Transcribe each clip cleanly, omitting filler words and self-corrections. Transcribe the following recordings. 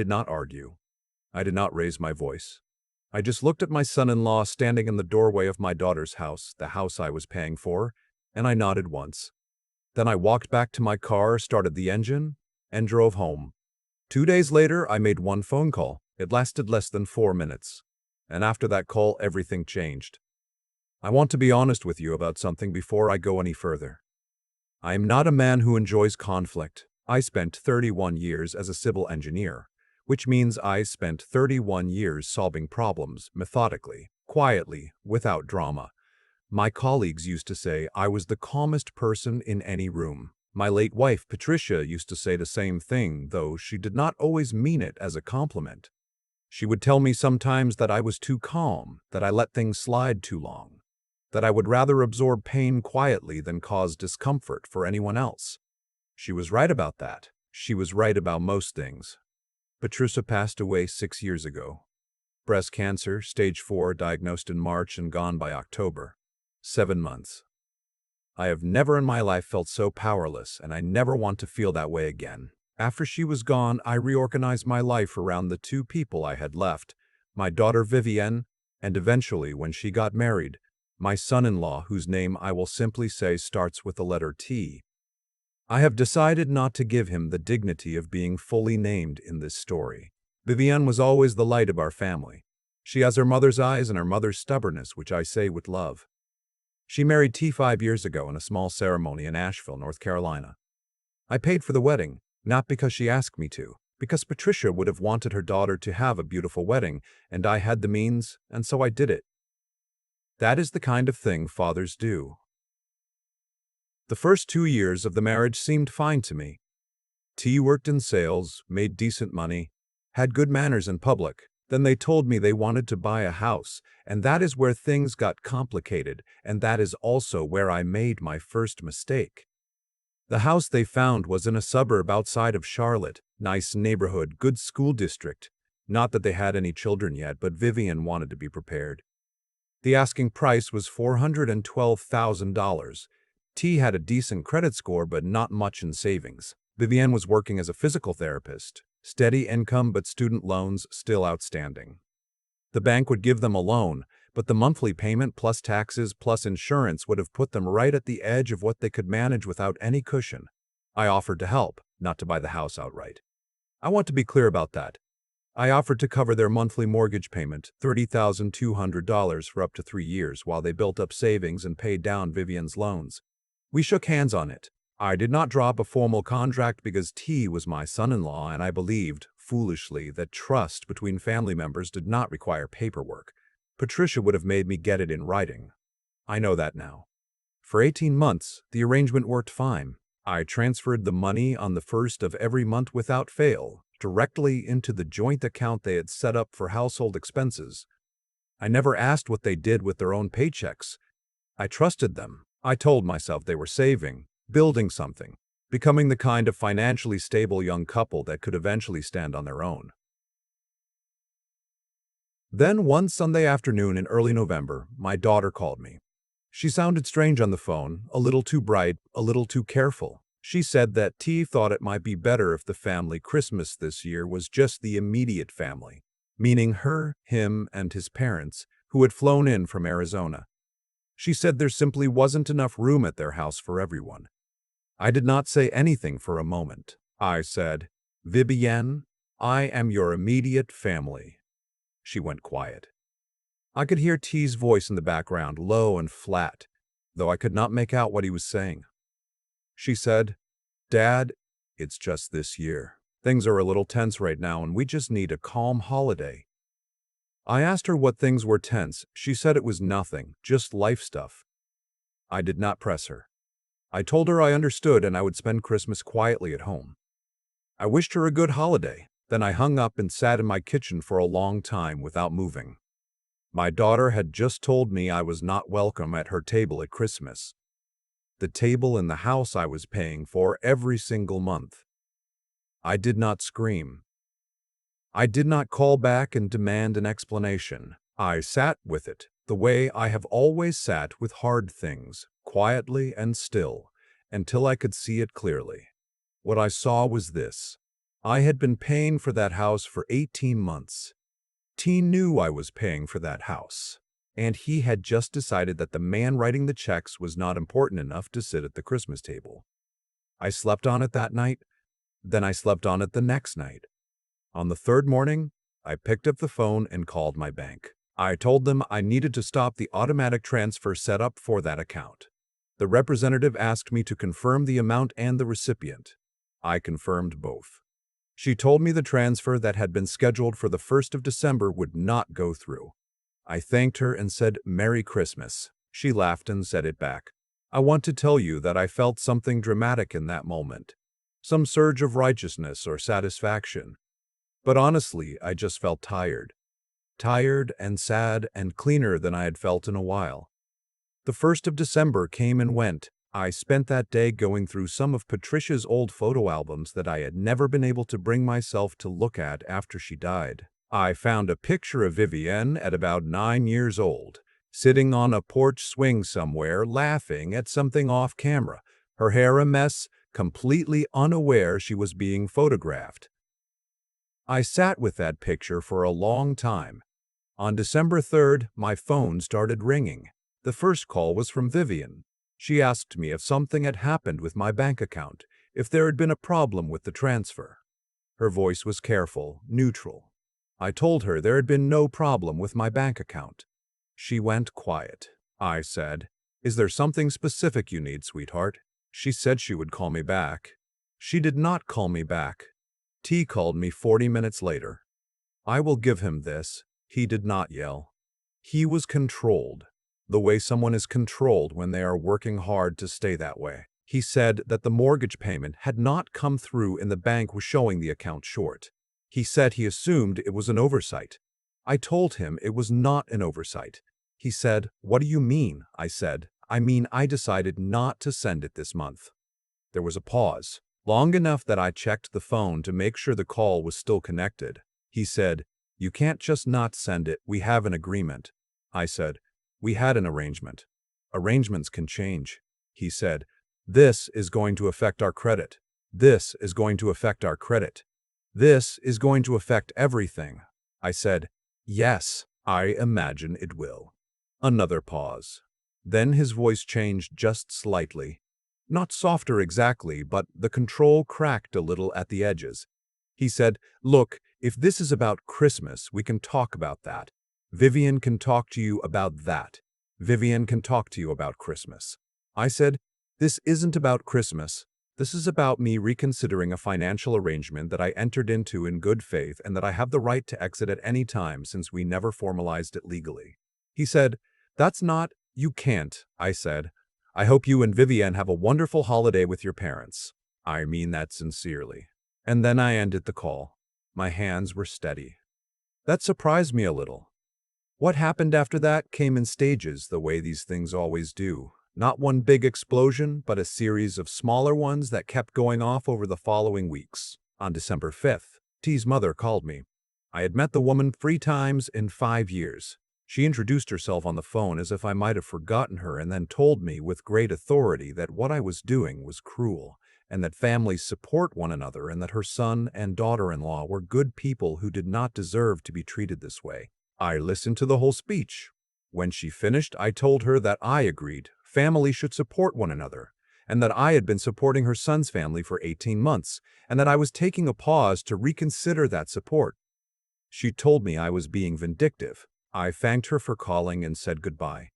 did not argue. I did not raise my voice. I just looked at my son-in-law standing in the doorway of my daughter's house, the house I was paying for, and I nodded once. Then I walked back to my car, started the engine, and drove home. 2 days later, I made one phone call. It lasted less than 4 minutes. And after that call, everything changed. I want to be honest with you about something before I go any further. I am not a man who enjoys conflict. I spent 31 years as a civil engineer, which means I spent 31 years solving problems methodically, quietly, without drama. My colleagues used to say I was the calmest person in any room. My late wife, Patricia, used to say the same thing, though she did not always mean it as a compliment. She would tell me sometimes that I was too calm, that I let things slide too long, that I would rather absorb pain quietly than cause discomfort for anyone else. She was right about that. She was right about most things. Patricia passed away 6 years ago. Breast cancer, stage 4, diagnosed in March and gone by October. 7 months. I have never in my life felt so powerless, and I never want to feel that way again. After she was gone, I reorganized my life around the 2 people I had left, my daughter Vivienne, and eventually, when she got married, my son-in-law, whose name I will simply say starts with the letter T. I have decided not to give him the dignity of being fully named in this story. Vivienne was always the light of our family. She has her mother's eyes and her mother's stubbornness, which I say with love. She married T 5 years ago in a small ceremony in Asheville, North Carolina. I paid for the wedding, not because she asked me to, because Patricia would have wanted her daughter to have a beautiful wedding, and I had the means, and so I did it. That is the kind of thing fathers do. The first 2 years of the marriage seemed fine to me. T worked in sales, made decent money, had good manners in public. Then they told me they wanted to buy a house, and that is where things got complicated, and that is also where I made my first mistake. The house they found was in a suburb outside of Charlotte, nice neighborhood, good school district. Not that they had any children yet, but Vivian wanted to be prepared. The asking price was $412,000. T had a decent credit score, but not much in savings. Vivienne was working as a physical therapist. Steady income, but student loans still outstanding. The bank would give them a loan, but the monthly payment plus taxes plus insurance would have put them right at the edge of what they could manage without any cushion. I offered to help, not to buy the house outright. I want to be clear about that. I offered to cover their monthly mortgage payment, $30,200 for up to 3 years, while they built up savings and paid down Vivian's loans. We shook hands on it. I did not draw up a formal contract because T was my son-in-law, and I believed, foolishly, that trust between family members did not require paperwork. Patricia would have made me get it in writing. I know that now. For 18 months, the arrangement worked fine. I transferred the money on the first of every month without fail, directly into the joint account they had set up for household expenses. I never asked what they did with their own paychecks. I trusted them. I told myself they were saving, building something, becoming the kind of financially stable young couple that could eventually stand on their own. Then one Sunday afternoon in early November, my daughter called me. She sounded strange on the phone, a little too bright, a little too careful. She said that T thought it might be better if the family Christmas this year was just the immediate family, meaning her, him, and his parents, who had flown in from Arizona. She said there simply wasn't enough room at their house for everyone. I did not say anything for a moment. I said, "Vivienne, I am your immediate family." She went quiet. I could hear T's voice in the background, low and flat, though I could not make out what he was saying. She said, "Dad, it's just this year. Things are a little tense right now, and we just need a calm holiday." I asked her what things were tense. She said it was nothing, just life stuff. I did not press her. I told her I understood and I would spend Christmas quietly at home. I wished her a good holiday. Then I hung up and sat in my kitchen for a long time without moving. My daughter had just told me I was not welcome at her table at Christmas, the table in the house I was paying for every single month. I did not scream. I did not call back and demand an explanation. I sat with it, the way I have always sat with hard things, quietly and still, until I could see it clearly. What I saw was this. I had been paying for that house for 18 months. T knew I was paying for that house, and he had just decided that the man writing the checks was not important enough to sit at the Christmas table. I slept on it that night, then I slept on it the next night. On the third morning, I picked up the phone and called my bank. I told them I needed to stop the automatic transfer set up for that account. The representative asked me to confirm the amount and the recipient. I confirmed both. She told me the transfer that had been scheduled for the 1st of December would not go through. I thanked her and said, "Merry Christmas." She laughed and said it back. I want to tell you that I felt something dramatic in that moment. Some surge of righteousness or satisfaction. But honestly, I just felt tired. Tired and sad and cleaner than I had felt in a while. The 1st of December came and went. I spent that day going through some of Patricia's old photo albums that I had never been able to bring myself to look at after she died. I found a picture of Vivienne at about 9 years old, sitting on a porch swing somewhere, laughing at something off camera, her hair a mess, completely unaware she was being photographed. I sat with that picture for a long time. On December 3rd, my phone started ringing. The first call was from Vivian. She asked me if something had happened with my bank account, if there had been a problem with the transfer. Her voice was careful, neutral. I told her there had been no problem with my bank account. She went quiet. I said, "Is there something specific you need, sweetheart?" She said she would call me back. She did not call me back. T called me 40 minutes later. I will give him this. He did not yell. He was controlled, the way someone is controlled when they are working hard to stay that way. He said that the mortgage payment had not come through and the bank was showing the account short. He said he assumed it was an oversight. I told him it was not an oversight. He said, "What do you mean?" I said, "I mean I decided not to send it this month." There was a pause, long enough that I checked the phone to make sure the call was still connected. He said, "You can't just not send it, we have an agreement." I said, "We had an arrangement. Arrangements can change." He said, "This is going to affect our credit. This is going to affect our credit. This is going to affect everything." I said, "Yes, I imagine it will." Another pause. Then his voice changed just slightly. Not softer exactly, but the control cracked a little at the edges. He said, "Look, if this is about Christmas, we can talk about that. Vivian can talk to you about that. Vivian can talk to you about Christmas." I said, "This isn't about Christmas. This is about me reconsidering a financial arrangement that I entered into in good faith and that I have the right to exit at any time since we never formalized it legally." He said, "That's not, you can't." I said, "I hope you and Vivian have a wonderful holiday with your parents. I mean that sincerely." And then I ended the call. My hands were steady. That surprised me a little. What happened after that came in stages, the way these things always do. Not one big explosion, but a series of smaller ones that kept going off over the following weeks. On December 5th, T's mother called me. I had met the woman 3 times in 5 years. She introduced herself on the phone as if I might have forgotten her and then told me with great authority that what I was doing was cruel, and that families support one another and that her son and daughter-in-law were good people who did not deserve to be treated this way. I listened to the whole speech. When she finished, I told her that I agreed families should support one another, and that I had been supporting her son's family for 18 months, and that I was taking a pause to reconsider that support. She told me I was being vindictive. I thanked her for calling and said goodbye.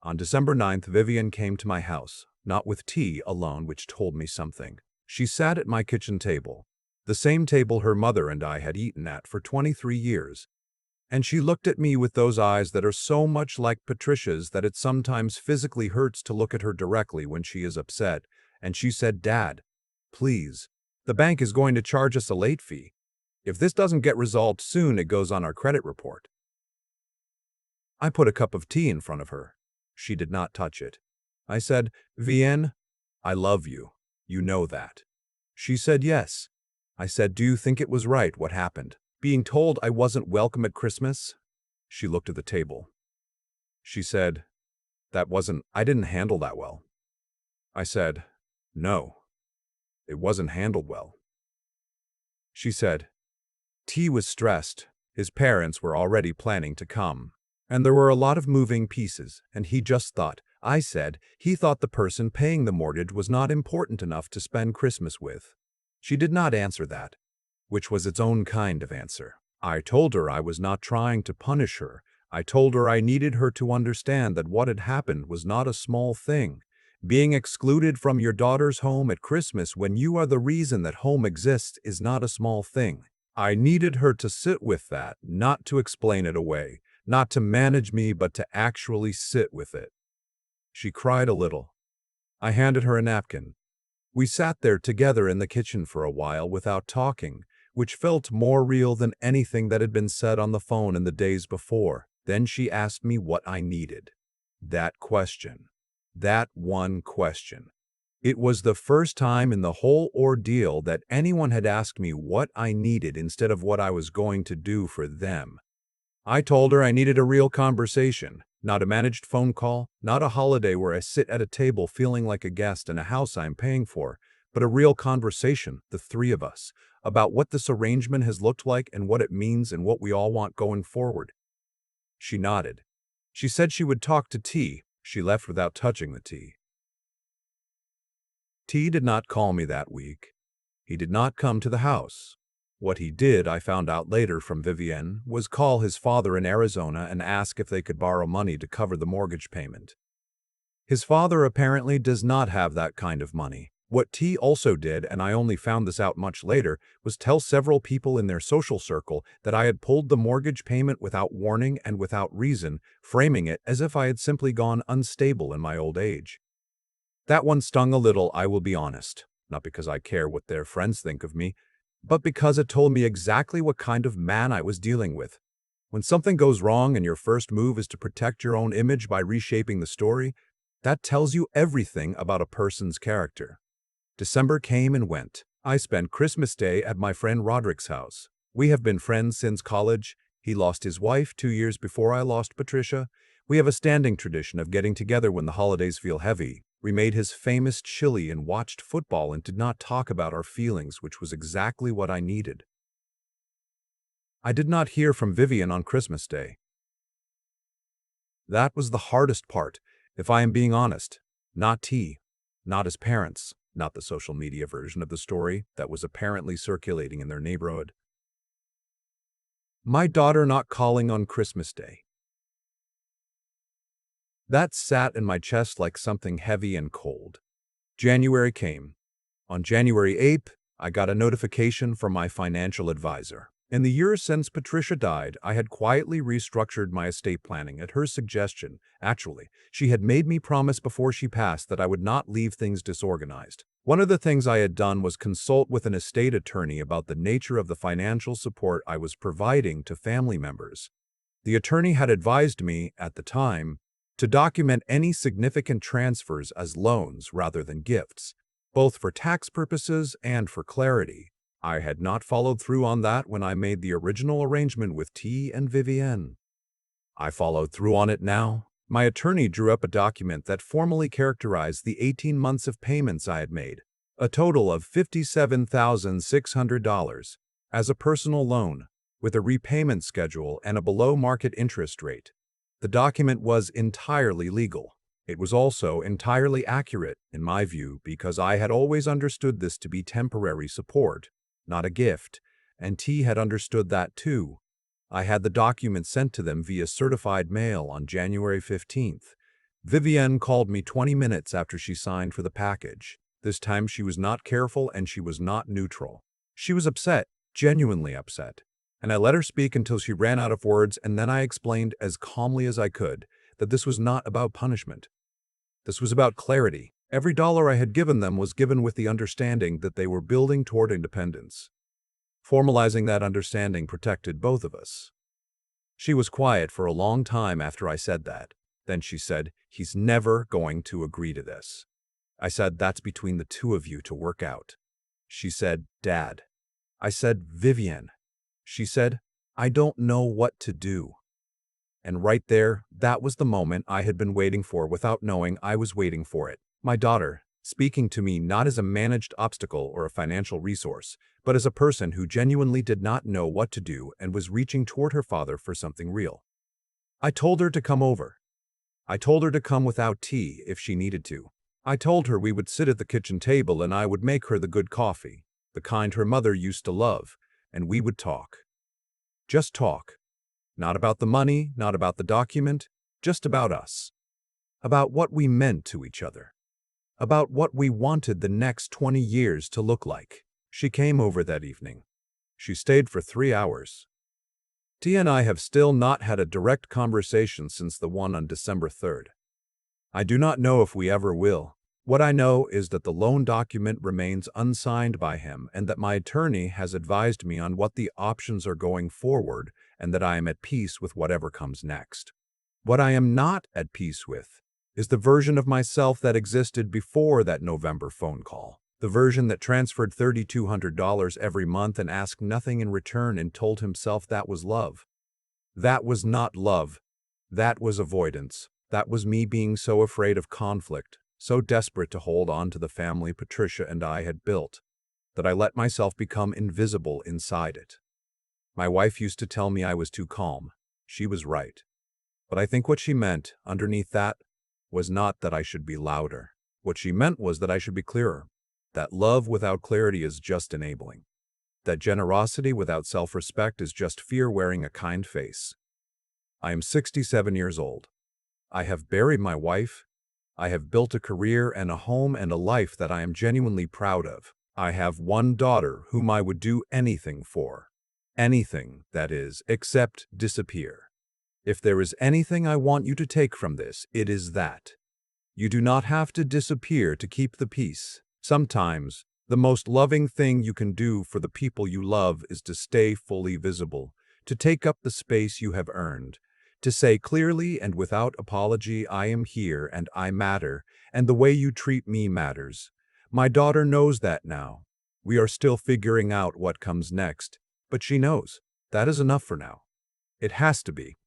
On December 9th, Vivian came to my house, not with tea alone, which told me something. She sat at my kitchen table, the same table her mother and I had eaten at for 23 years. And she looked at me with those eyes that are so much like Patricia's that it sometimes physically hurts to look at her directly when she is upset, and she said, "Dad, please, the bank is going to charge us a late fee. If this doesn't get resolved soon, it goes on our credit report." I put a cup of tea in front of her. She did not touch it. I said, "Vienne, I love you. You know that." She said yes. I said, "Do you think it was right what happened? Being told I wasn't welcome at Christmas?" She looked at the table. She said, I didn't handle that well." I said, "No, it wasn't handled well." she said. T was stressed. His parents were already planning to come. And there were a lot of moving pieces, and he just thought, I said, he thought the person paying the mortgage was not important enough to spend Christmas with. She did not answer that, which was its own kind of answer. I told her I was not trying to punish her. I told her I needed her to understand that what had happened was not a small thing. Being excluded from your daughter's home at Christmas when you are the reason that home exists is not a small thing. I needed her to sit with that, not to explain it away, not to manage me, but to actually sit with it. She cried a little. I handed her a napkin. We sat there together in the kitchen for a while without talking, which felt more real than anything that had been said on the phone in the days before. Then she asked me what I needed. That question. That one question. It was the first time in the whole ordeal that anyone had asked me what I needed instead of what I was going to do for them. I told her I needed a real conversation, not a managed phone call, not a holiday where I sit at a table feeling like a guest in a house I'm paying for, but a real conversation, the three of us, about what this arrangement has looked like and what it means and what we all want going forward. She nodded. She said she would talk to T. She left without touching the tea. T did not call me that week. He did not come to the house. What he did, I found out later from Vivienne, was call his father in Arizona and ask if they could borrow money to cover the mortgage payment. His father apparently does not have that kind of money. What T also did, and I only found this out much later, was tell several people in their social circle that I had pulled the mortgage payment without warning and without reason, framing it as if I had simply gone unstable in my old age. That one stung a little, I will be honest, not because I care what their friends think of me, but because it told me exactly what kind of man I was dealing with. When something goes wrong and your first move is to protect your own image by reshaping the story, that tells you everything about a person's character. December came and went. I spent Christmas Day at my friend Roderick's house. We have been friends since college. He lost his wife 2 years before I lost Patricia. We have a standing tradition of getting together when the holidays feel heavy. We made his famous chili and watched football and did not talk about our feelings, which was exactly what I needed. I did not hear from Vivian on Christmas Day. That was the hardest part, if I am being honest. Not T, not his parents, not the social media version of the story that was apparently circulating in their neighborhood. My daughter not calling on Christmas Day. That sat in my chest like something heavy and cold. January came. On January 8th, I got a notification from my financial advisor. In the years since Patricia died, I had quietly restructured my estate planning at her suggestion. Actually, she had made me promise before she passed that I would not leave things disorganized. One of the things I had done was consult with an estate attorney about the nature of the financial support I was providing to family members. The attorney had advised me, at the time, to document any significant transfers as loans rather than gifts, both for tax purposes and for clarity. I had not followed through on that when I made the original arrangement with T and Vivienne. I followed through on it now. My attorney drew up a document that formally characterized the 18 months of payments I had made, a total of $57,600, as a personal loan, with a repayment schedule and a below-market interest rate. The document was entirely legal. It was also entirely accurate, in my view, because I had always understood this to be temporary support, not a gift, and T had understood that too. I had the document sent to them via certified mail on January 15th. Vivienne called me 20 minutes after she signed for the package. This time she was not careful and she was not neutral. She was upset, genuinely upset. And I let her speak until she ran out of words, and then I explained as calmly as I could that this was not about punishment. This was about clarity. Every dollar I had given them was given with the understanding that they were building toward independence. Formalizing that understanding protected both of us. She was quiet for a long time after I said that. Then she said, "He's never going to agree to this." I said, "That's between the two of you to work out." She said, "Dad." I said, "Vivienne." She said, "I don't know what to do." And right there, that was the moment I had been waiting for without knowing I was waiting for it. My daughter, speaking to me not as a managed obstacle or a financial resource, but as a person who genuinely did not know what to do and was reaching toward her father for something real. I told her to come over. I told her to come without tea if she needed to. I told her we would sit at the kitchen table and I would make her the good coffee, the kind her mother used to love, and we would talk. Just talk. Not about the money, not about the document, just about us. About what we meant to each other. About what we wanted the next 20 years to look like. She came over that evening. She stayed for 3 hours. Tia and I have still not had a direct conversation since the one on December 3rd. I do not know if we ever will. What I know is that the loan document remains unsigned by him and that my attorney has advised me on what the options are going forward and that I am at peace with whatever comes next. What I am not at peace with is the version of myself that existed before that November phone call. The version that transferred $3,200 every month and asked nothing in return and told himself that was love. That was not love. That was avoidance. That was me being so afraid of conflict, so desperate to hold on to the family Patricia and I had built, that I let myself become invisible inside it. My wife used to tell me I was too calm. She was right. But I think what she meant, underneath that, was not that I should be louder. What she meant was that I should be clearer. That love without clarity is just enabling. That generosity without self-respect is just fear wearing a kind face. I am 67 years old. I have buried my wife. I have built a career and a home and a life that I am genuinely proud of. I have one daughter whom I would do anything for. Anything, that is, except disappear. If there is anything I want you to take from this, it is that. You do not have to disappear to keep the peace. Sometimes, the most loving thing you can do for the people you love is to stay fully visible, to take up the space you have earned, to say clearly and without apology, I am here and I matter, and the way you treat me matters. My daughter knows that now. We are still figuring out what comes next, but she knows. That is enough for now. It has to be.